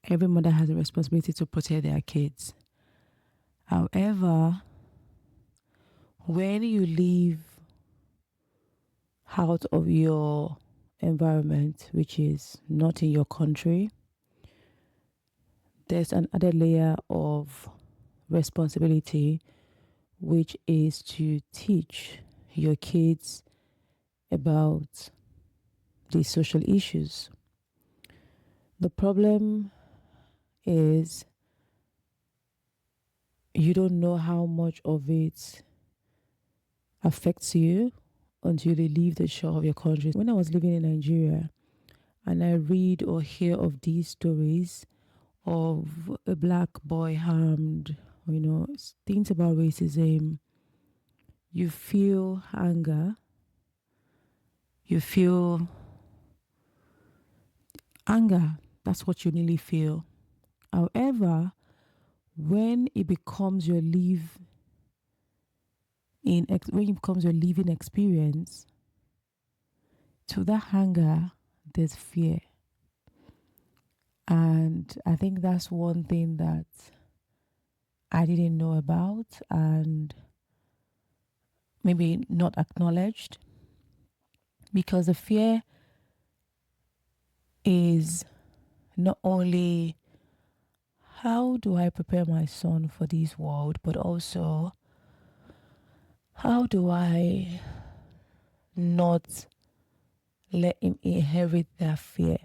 Every mother has a responsibility to protect their kids. However, when you live out of your environment, which is not in your country, there's an added layer of responsibility, which is to teach your kids about these social issues. The problem is you don't know how much of it affects you until you leave the shore of your country. When I was living in Nigeria and I read or hear of these stories of a black boy harmed, things about racism, you feel anger, you feel anger. That's what you really feel. However, when it becomes your when it becomes your living experience, to that anger, there's fear. And I think that's one thing that I didn't know about and maybe not acknowledged, because the fear is not only how do I prepare my son for this world, but also how do I not let him inherit that fear.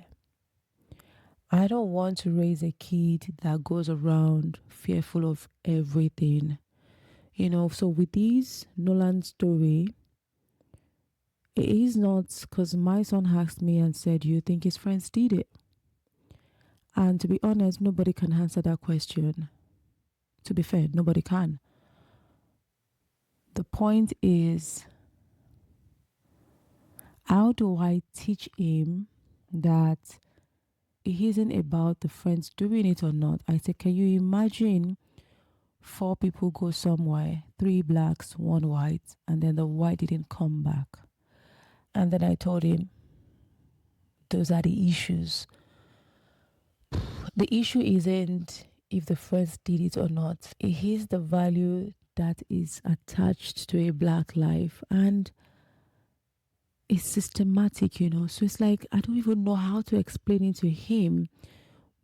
I don't want to raise a kid that goes around fearful of everything. So with this Nolan story, it is not because my son asked me and said, "Do you think his friends did it?" And to be honest, nobody can answer that question. To be fair, nobody can. The point is, how do I teach him that it isn't about the friends doing it or not? I said, can you imagine 4 people go somewhere, 3 blacks, 1 white, and then the white didn't come back? And then I told him, those are the issues. The issue isn't if the friends did it or not. It is the value that is attached to a black life. And it's systematic, So it's like, I don't even know how to explain it to him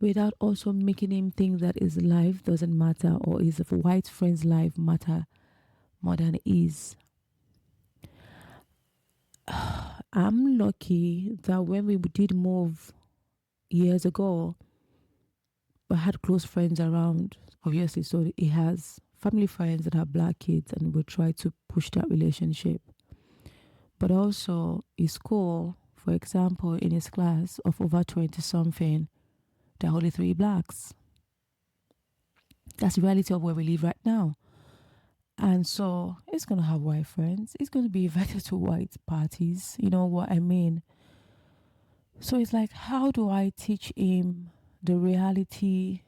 without also making him think that his life doesn't matter or his white friend's life matter more than his. I'm lucky that when we did move years ago, I had close friends around, obviously, so he has family friends that have black kids and we try to push that relationship. But also his school, for example, in his class of over 20 something, there are only 3 blacks. That's the reality of where we live right now. And so he's going to have white friends. He's going to be invited to white parties. You know what I mean? So it's like, how do I teach him the reality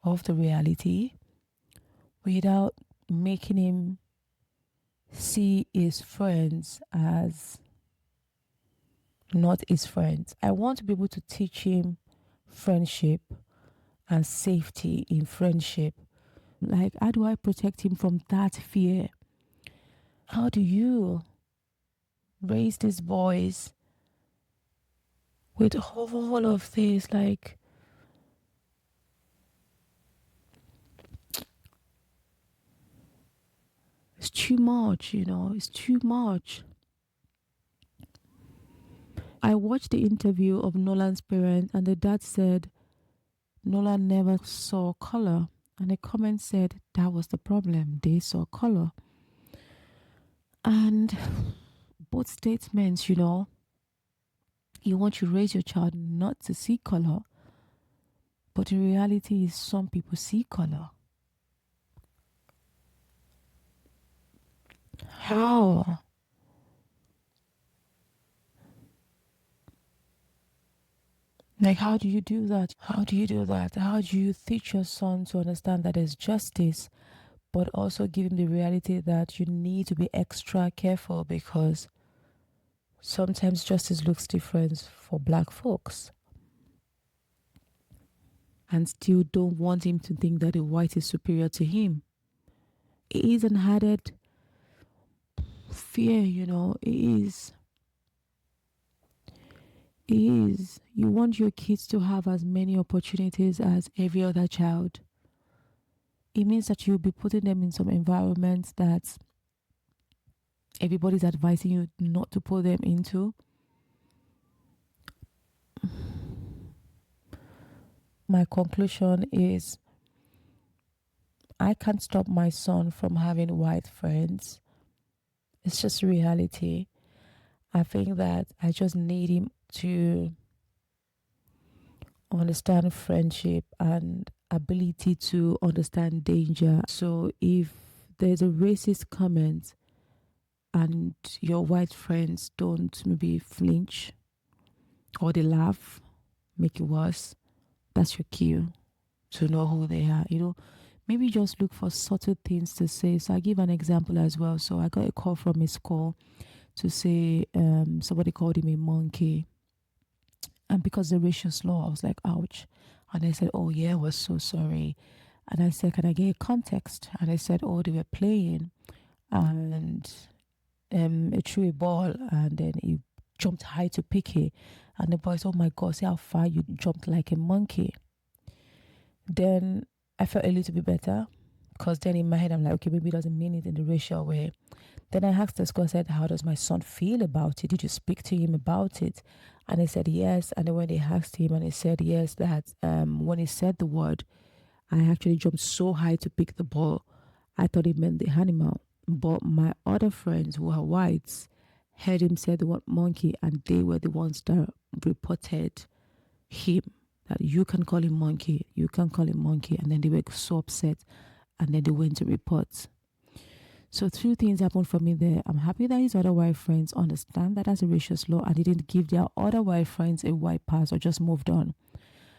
of the reality without making him see his friends as not his friends? I want to be able to teach him friendship and safety in friendship. Like, how do I protect him from that fear? How do you raise these boys with all of this? Like, it's too much, it's too much. I watched the interview of Nolan's parents, and the dad said Nolan never saw color. And the comment said that was the problem. They saw color. And both statements, you want to raise your child not to see color, but the reality is some people see color. How? Like, how do you do that? How do you do that? How do you teach your son to understand that there's justice, but also give him the reality that you need to be extra careful because sometimes justice looks different for black folks? and still don't want him to think that the white is superior to him. It is an added fear, it is. It is. You want your kids to have as many opportunities as every other child. It means that you'll be putting them in some environments that everybody's advising you not to put them into. My conclusion is I can't stop my son from having white friends. It's just reality. I think that I just need him to understand friendship and ability to understand danger. So if there's a racist comment and your white friends don't maybe flinch or they laugh, make it worse, that's your cue to know who they are. Maybe just look for subtle things to say. So I give an example as well. So I got a call from a school to say somebody called him a monkey. And because the racial law, I was like, ouch. And I said, oh yeah, I was so sorry. And I said, can I get a context? And I said, oh, they were playing and it threw a ball and then he jumped high to pick it. And the boy said, oh my God, see how far you jumped like a monkey. Then I felt a little bit better because then in my head, I'm like, okay, maybe he doesn't mean it in the racial way. Then I asked the school, I said, how does my son feel about it? Did you speak to him about it? And he said, yes. And then when they asked him and he said, yes, that when he said the word, I actually jumped so high to pick the ball. I thought it meant the animal. But my other friends who are whites heard him say the word monkey and they were the ones that reported him. That you can call him monkey, you can call him monkey. And then they were so upset and then they went to report. So two things happened for me there. I'm happy that his other white friends understand that as a racial law and didn't give their other white friends a white pass or just moved on.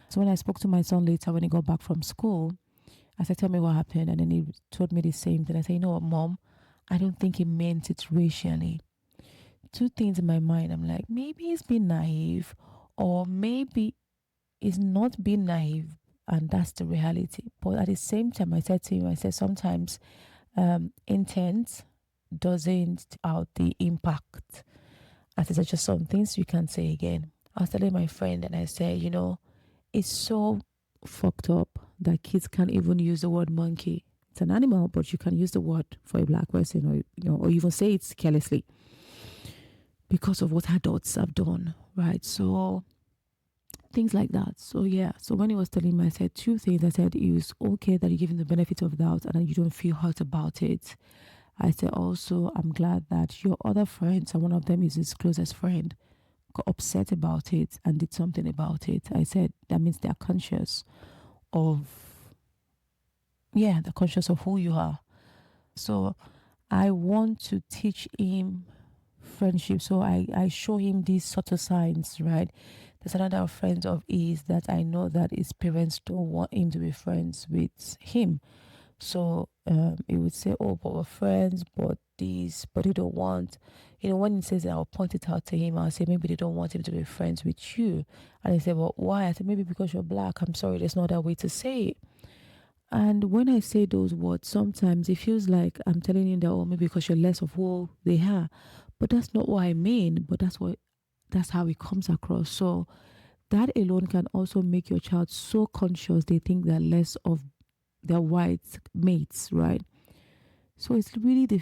So when I spoke to my son later when he got back from school, I said, tell me what happened. And then he told me the same thing. I said, you know what, Mom, I don't think he meant it racially. Two things in my mind. I'm like, maybe he's being naive or maybe he's not being naive and that's the reality. But at the same time, I said to him, I said, sometimes intent doesn't out the impact. I said, just some things you can say again. I was telling my friend and I said, it's so fucked up that kids can't even use the word monkey. It's an animal, but you can use the word for a black person or even say it carelessly because of what adults have done, right? So things like that. So yeah, so when he was telling me, I said two things. I said it was okay that you give him the benefit of doubt and that you don't feel hurt about it. I said also, I'm glad that your other friends, and one of them is his closest friend, got upset about it and did something about it. I said that means they're conscious of, they're conscious of who you are. So I want to teach him friendship. So I show him these subtle signs, right? There's another friend of his that I know that his parents don't want him to be friends with him. So he would say, oh, but we're friends, but this, but he don't want, when he says that, I'll point it out to him. I'll say, maybe they don't want him to be friends with you. And he said, well, why? I said, maybe because you're black. I'm sorry, there's no other way to say it. And when I say those words, sometimes it feels like I'm telling you that, oh, maybe because you're less of who they are. But that's not what I mean. But that's how it comes across. So that alone can also make your child so conscious they think they're less of their white mates, right? So it's really the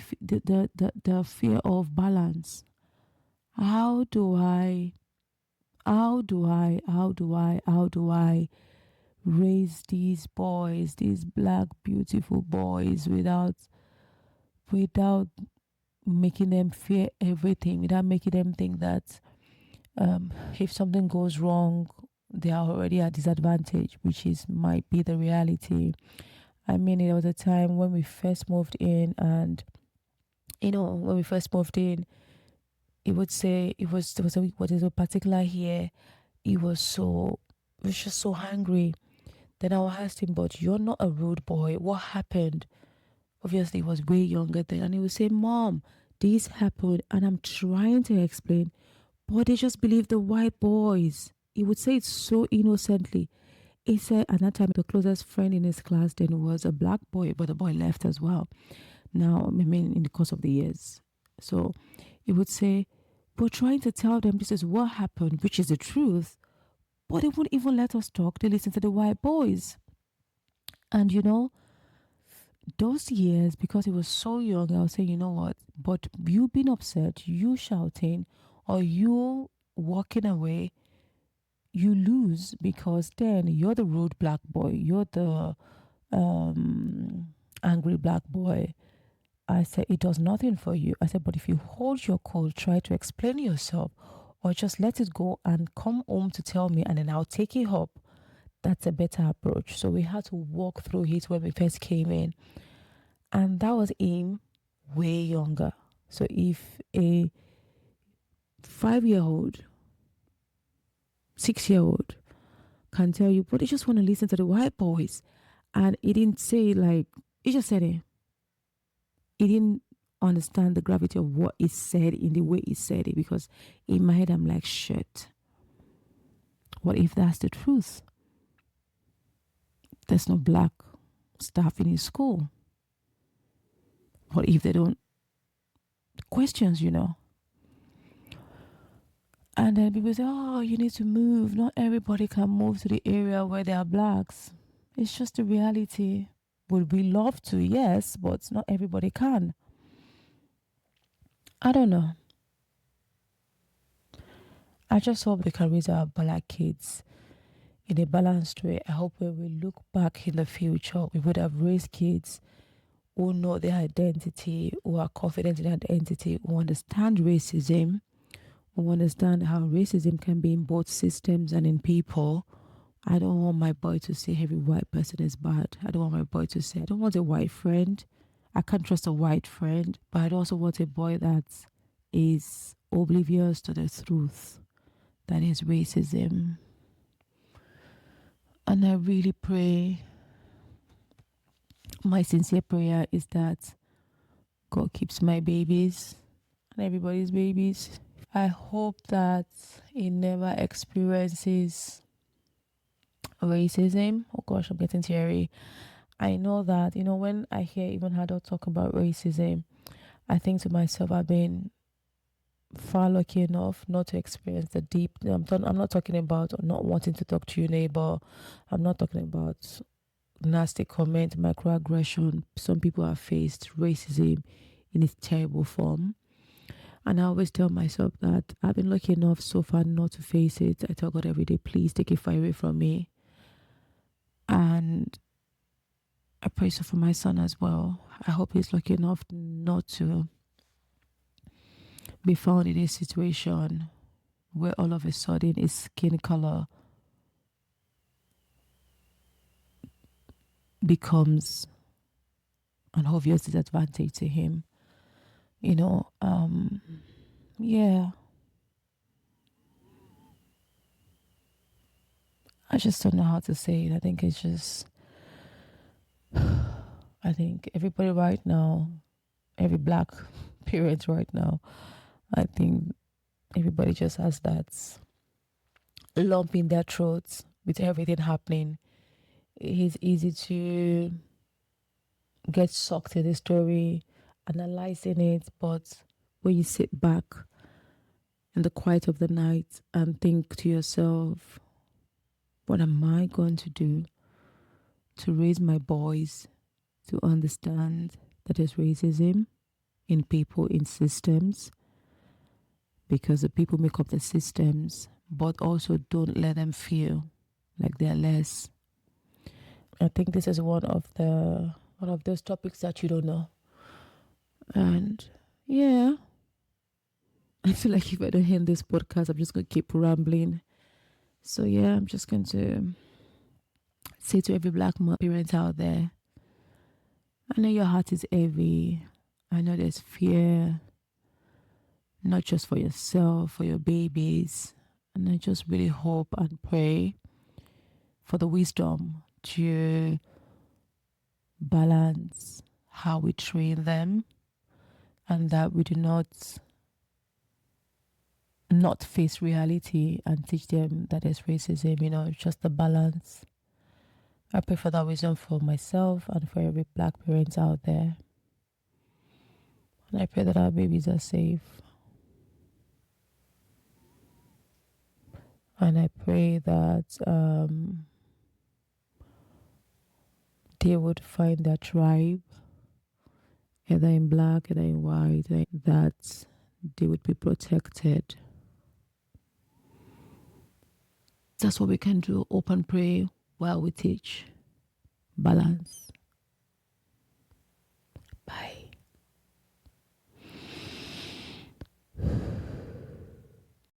fear of balance. How do I raise these boys, these black beautiful boys without making them fear everything, without making them think that if something goes wrong, they are already at disadvantage, which might be the reality. I mean, there was a time when we first moved in, and when we first moved in, it would say there was a particular year. He was just so hungry. Then I asked him, but you're not a rude boy. What happened? Obviously, he was way younger then. And he would say, Mom, this happened. And I'm trying to explain, but they just believe the white boys. He would say it so innocently. he said at that time the closest friend in his class then was a black boy, but the boy left as well. Now, I mean, in the course of the years. So he would say, we're trying to tell them this is what happened, which is the truth, but they wouldn't even let us talk. They listen to the white boys. And those years, because he was so young, I was saying, you know what? But you being upset, you shouting, or you walking away, you lose because then you're the rude black boy. You're the angry black boy. I said, it does nothing for you. I said, but if you hold your cool, try to explain yourself, or just let it go and come home to tell me, and then I'll take it up. That's a better approach. So we had to walk through it when we first came in. And that was him way younger. So if a 5-year-old, 6-year-old can tell you, but they just want to listen to the white boys. And he didn't say like, he just said it. He didn't understand the gravity of what he said in the way he said it, because in my head I'm like, shit. What if that's the truth? There's no black staff in his school. What if they don't questions, And then people say, oh, you need to move. Not everybody can move to the area where there are blacks. It's just the reality. Would we love to? Yes, but not everybody can. I don't know. I just hope we can raise our black kids in a balanced way. I hope when we look back in the future, we would have raised kids who know their identity, who are confident in their identity, who understand racism, who understand how racism can be in both systems and in people. I don't want my boy to say every white person is bad. I don't want my boy to say, I don't want a white friend. I can't trust a white friend, but I also want a boy that is oblivious to the truth that is racism. And I really pray, my sincere prayer is that God keeps my babies and everybody's babies. I hope that he never experiences racism. Oh gosh, I'm getting teary. I know that, when I hear even adults talk about racism, I think to myself, I've been far lucky enough not to experience the deep. I'm not talking about not wanting to talk to your neighbor. I'm not talking about nasty comment, microaggression. Some people have faced racism in its terrible form. And I always tell myself that I've been lucky enough so far not to face it. I tell God every day, please take it far away from me. And I pray so for my son as well. I hope he's lucky enough not to be found in a situation where all of a sudden his skin color becomes an obvious disadvantage to him. Yeah. I just don't know how to say it. I think it's just, I think everybody right now, every black parent right now, I think everybody just has that lump in their throats with everything happening. It's easy to get sucked in the story, analyzing it, but when you sit back in the quiet of the night and think to yourself, what am I going to do to raise my boys to understand that there's racism in people, in systems, because the people make up the systems, but also don't let them feel like they're less. I think this is one of those topics that you don't know. And yeah, I feel like if I don't end this podcast, I'm just going to keep rambling. So yeah, I'm just going to say to every black parent out there, I know your heart is heavy. I know there's fear, not just for yourself, for your babies. And I just really hope and pray for the wisdom to balance how we train them, and that we do not face reality and teach them that there's racism, just the balance. I pray for that wisdom for myself and for every black parent out there. And I pray that our babies are safe. And I pray that they would find their tribe, either in black, either in white, that they would be protected. That's what we can do. Open pray while we teach. Balance. Bye.